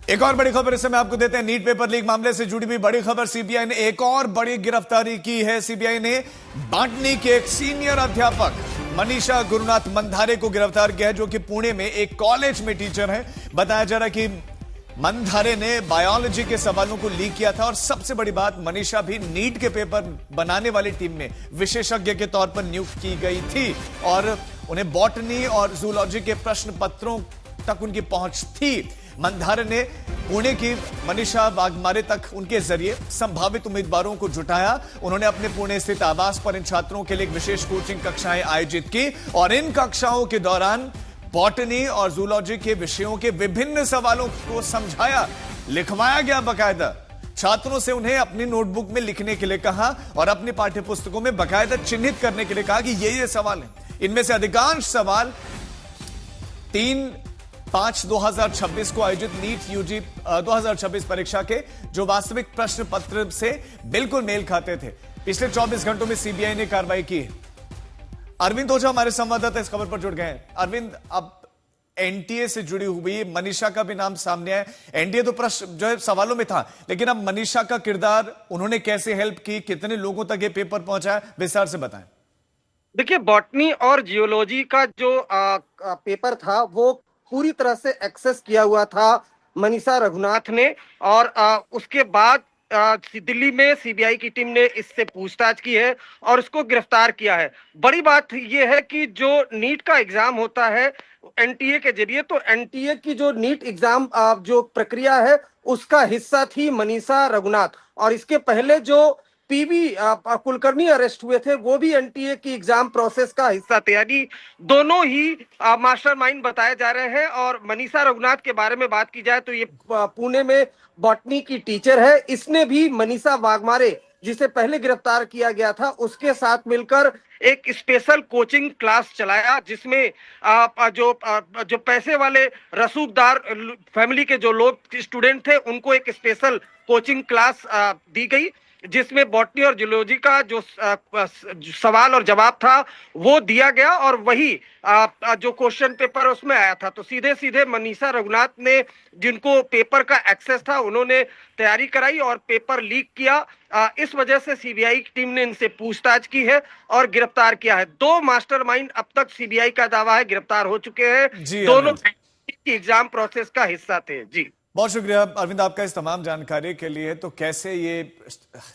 एक और बड़ी खबर इस समय आपको देते हैं। नीट पेपर लीक मामले से जुड़ी हुई बड़ी खबर। सीबीआई ने एक और बड़ी गिरफ्तारी की है। सीबीआई ने बाटनी के एक सीनियर अध्यापक मनीषा गुरुनाथ मंधारे को गिरफ्तार किया है, जो कि पुणे में एक कॉलेज में टीचर है। बताया जा रहा है कि मंधारे ने बायोलॉजी के सवालों को लीक किया था और सबसे बड़ी बात, मनीषा भी नीट के पेपर बनाने वाली टीम में विशेषज्ञ के तौर पर नियुक्त की गई थी और उन्हें बॉटनी और जूलॉजी के प्रश्न पत्रों तक उनकी पहुंच थी। मंधारे ने पुणे की मनीषा वाघमारे तक उनके जरिए संभावित उम्मीदवारों को जुटाया। उन्होंने अपने पुणे स्थित आवास पर इन छात्रों के लिए एक विशेष कोचिंग कक्षाएं आयोजित की और इन कक्षाओं के दौरान बॉटनी और जूलॉजी के विषयों के विभिन्न सवालों को समझाया, लिखवाया गया। बाकायदा छात्रों से उन्हें अपनी नोटबुक में लिखने के लिए कहा और अपनी पाठ्यपुस्तकों में बाकायदा चिन्हित करने के लिए कहा कि ये सवाल हैं। इनमें से अधिकांश सवाल 3/5/2026 को आयोजित नीट यूजी 2026 परीक्षा के जो वास्तविक प्रश्न पत्र से बिल्कुल मेल खाते थे। पिछले 24 घंटों में सीबीआई ने कार्रवाई की है। अरविंद ओझा हमारे संवाददाता इस खबर पर जुड़ गए हैं। अरविंद, अब एनटीए से जुड़ी हुई मनीषा का भी नाम सामने आया। एनटीए तो प्रश्न जो है सवालों में था, लेकिन अब मनीषा का किरदार, उन्होंने कैसे हेल्प की, कितने लोगों तक ये पेपर पहुंचा, विस्तार से बताएं। देखिए, बॉटनी और जियोलॉजी का जो पेपर था वो पूरी तरह से एक्सेस किया हुआ था मनीषा रघुनाथ ने और उसके बाद दिल्ली में सीबीआई की टीम ने इससे पूछताछ की है और उसको गिरफ्तार किया है। बड़ी बात यह है कि जो नीट का एग्जाम होता है एनटीए के जरिए, तो एनटीए की जो नीट एग्जाम जो प्रक्रिया है उसका हिस्सा थी मनीषा रघुनाथ। और इसके पहले जो पीवी कुलकर्णी अरेस्ट हुए थे वो भी एनटीए की एग्जाम प्रोसेस का हिस्सा थे। यानी दोनों ही मास्टरमाइंड बताए जा रहे हैं। और मनीषा रघुनाथ के बारे में बात की जाए तो ये पुणे में बॉटनी की टीचर है। इसने भी मनीषा वाघमारे, जिसे पहले गिरफ्तार किया गया था, उसके साथ मिलकर एक स्पेशल कोचिंग क्लास चलाया, जिसमें जो पैसे वाले रसूखदार फैमिली के जो लोग स्टूडेंट थे उनको एक स्पेशल कोचिंग क्लास दी गई, जिसमें बॉटनी और जूलॉजी का जो सवाल और जवाब था वो दिया गया और वही जो क्वेश्चन पेपर उसमें आया था। तो सीधे सीधे मनीषा रघुनाथ ने, जिनको पेपर का एक्सेस था, उन्होंने तैयारी कराई और पेपर लीक किया। इस वजह से सीबीआई की टीम ने इनसे पूछताछ की है और गिरफ्तार किया है। 2 मास्टरमाइंड अब तक सीबीआई का दावा है गिरफ्तार हो चुके हैं। दोनों एग्जाम प्रोसेस का हिस्सा थे। जी, बहुत शुक्रिया अरविंद आपका इस तमाम जानकारी के लिए। तो कैसे ये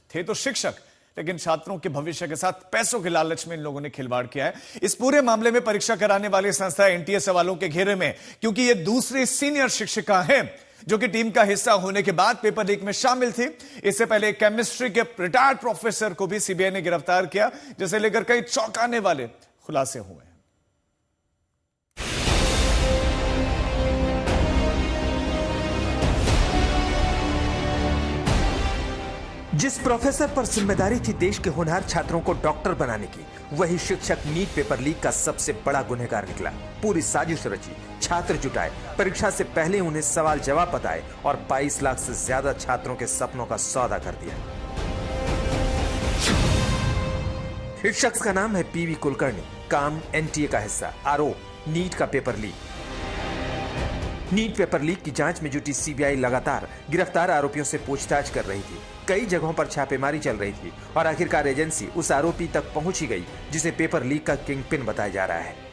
थे तो शिक्षक, लेकिन छात्रों के भविष्य के साथ पैसों के लालच में इन लोगों ने खिलवाड़ किया है। इस पूरे मामले में परीक्षा कराने वाली संस्था एनटीए सवालों के घेरे में, क्योंकि ये दूसरी सीनियर शिक्षिका है जो कि टीम का हिस्सा होने के बाद पेपर लीक में शामिल थी। इससे पहले केमिस्ट्री के रिटायर्ड प्रोफेसर को भी सीबीआई ने गिरफ्तार किया, जिसे लेकर कई चौंकाने वाले खुलासे हुए। जिस प्रोफेसर पर जिम्मेदारी थी देश के होनहार छात्रों को डॉक्टर बनाने की, वही शिक्षक नीट पेपर लीक का सबसे बड़ा गुनहगार निकला। पूरी साजिश रची, छात्र जुटाए, परीक्षा से पहले उन्हें सवाल जवाब बताए और 22 लाख से ज्यादा छात्रों के सपनों का सौदा कर दिया। इस शख्स का नाम है पीवी कुलकर्णी, काम एनटीए का हिस्सा, आरोप नीट का paper leak. NEET paper leak की जांच में जुटी सीबीआई लगातार गिरफ्तार आरोपियों से पूछताछ कर रही थी। कई जगहों पर छापेमारी चल रही थी और आखिरकार एजेंसी उस आरोपी तक पहुंची गई जिसे पेपर लीक का किंगपिन बताया जा रहा है।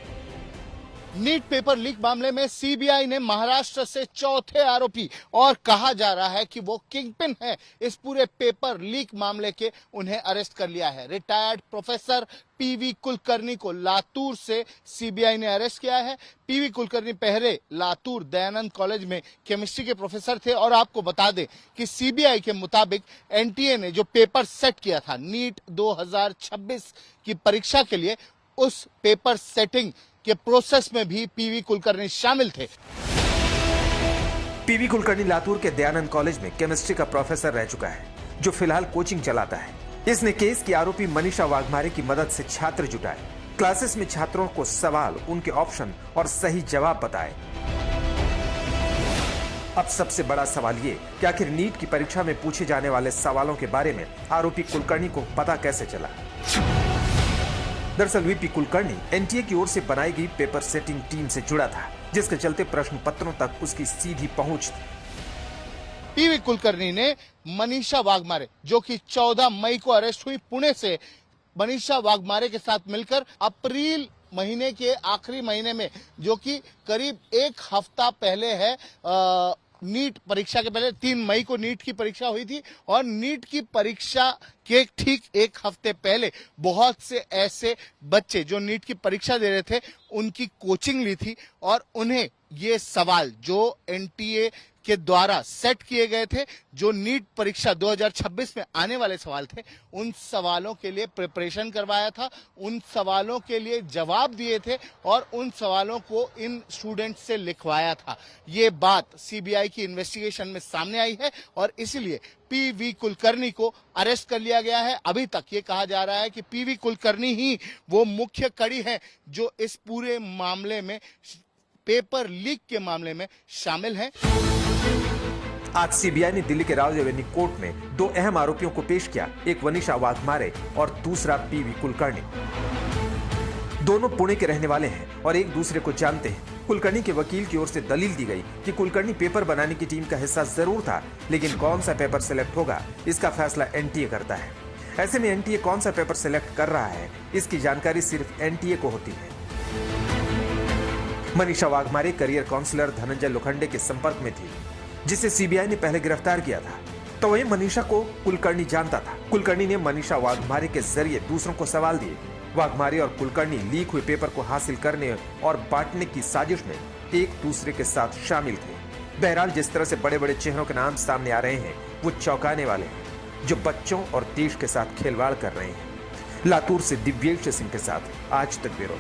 नीट पेपर लीक मामले में सीबीआई ने महाराष्ट्र से चौथे आरोपी, और कहा जा रहा है कि वो किंगपिन है इस पूरे पेपर लीक मामले के, उन्हें अरेस्ट कर लिया है। रिटायर्ड प्रोफेसर पीवी कुलकर्णी को लातूर से सीबीआई ने अरेस्ट किया है। पीवी कुलकर्णी पहले लातूर दयानंद कॉलेज में केमिस्ट्री के प्रोफेसर थे और आपको बता दें कि सीबीआई के मुताबिक एनटीए ने जो पेपर सेट किया था नीट 2026 की परीक्षा के लिए, उस पेपर सेटिंग के प्रोसेस में भी पीवी कुलकर्णी शामिल थे। पीवी कुलकर्णी लातूर के दयानंद कॉलेज में केमिस्ट्री का प्रोफेसर रह चुका है, जो फिलहाल कोचिंग चलाता है। इसने केस की आरोपी मनीषा वाघमारे की मदद से छात्र जुटाए, क्लासेस में छात्रों को सवाल, उनके ऑप्शन और सही जवाब बताए। अब सबसे बड़ा सवाल ये कि आखिर नीट की परीक्षा में पूछे जाने वाले सवालों के बारे में आरोपी कुलकर्णी को पता कैसे चला। दरअसल वीपी कुलकर्णी एनटीए की ओर से बनाई गई पेपर सेटिंग टीम से जुड़ा था, जिसके चलते प्रश्न पत्रों तक उसकी सीधी पहुंच थी। पीवी कुलकर्णी ने मनीषा वाघमारे, जो कि 14 मई को अरेस्ट हुई पुणे से, मनीषा वाघमारे के साथ मिलकर अप्रैल महीने के आखिरी महीने में, जो कि करीब एक हफ्ता पहले है, नीट परीक्षा के पहले 3 मई को नीट की परीक्षा हुई थी और नीट की परीक्षा के ठीक एक हफ्ते पहले बहुत से ऐसे बच्चे जो नीट की परीक्षा दे रहे थे उनकी कोचिंग ली थी और उन्हें ये सवाल जो एनटीए के द्वारा सेट किए गए थे, जो नीट परीक्षा 2026 में आने वाले सवाल थे, उन सवालों के लिए प्रिपरेशन करवाया था, उन सवालों के लिए जवाब दिए थे और उन सवालों को इन स्टूडेंट्स से लिखवाया था। ये बात सीबीआई की इन्वेस्टिगेशन में सामने आई है और इसलिए पीवी कुलकर्णी को अरेस्ट कर लिया गया है। अभी तक ये कहा जा रहा है कि पीवी कुलकर्णी ही वो मुख्य कड़ी है जो इस पूरे मामले में, पेपर लीक के मामले में शामिल है। आज सीबीआई ने दिल्ली के राज एवेन्यू कोर्ट में 2 अहम आरोपियों को पेश किया, एक मनीषा वाघमारे और दूसरा पीवी कुलकर्णी। दोनों पुणे के रहने वाले हैं और एक दूसरे को जानते हैं। कुलकर्णी के वकील की ओर से दलील दी गई कि कुलकर्णी पेपर बनाने की टीम का हिस्सा जरूर था, लेकिन कौन सा पेपर सिलेक्ट होगा इसका फैसला एनटीए करता है। ऐसे में एनटीए कौन सा पेपर सिलेक्ट कर रहा है इसकी जानकारी सिर्फ एनटीए को होती है। मनीषा वाघमारे करियर काउंसलर धनंजय लोखंडे के संपर्क में थी, जिसे सीबीआई ने पहले गिरफ्तार किया था। तो वही मनीषा को कुलकर्णी जानता था। कुलकर्णी ने मनीषा वाघमारे के जरिए दूसरों को सवाल दिए। वाघमारे और कुलकर्णी लीक हुए पेपर को हासिल करने और बांटने की साजिश में एक दूसरे के साथ शामिल थे। बहरहाल जिस तरह से बड़े बड़े चेहरों के नाम सामने आ रहे हैं वो चौंकाने वाले हैं, जो बच्चों और देश के साथ खिलवाड़ कर रहे हैं। लातूर से दिव्येश सिंह के साथ आज तक ब्यूरो।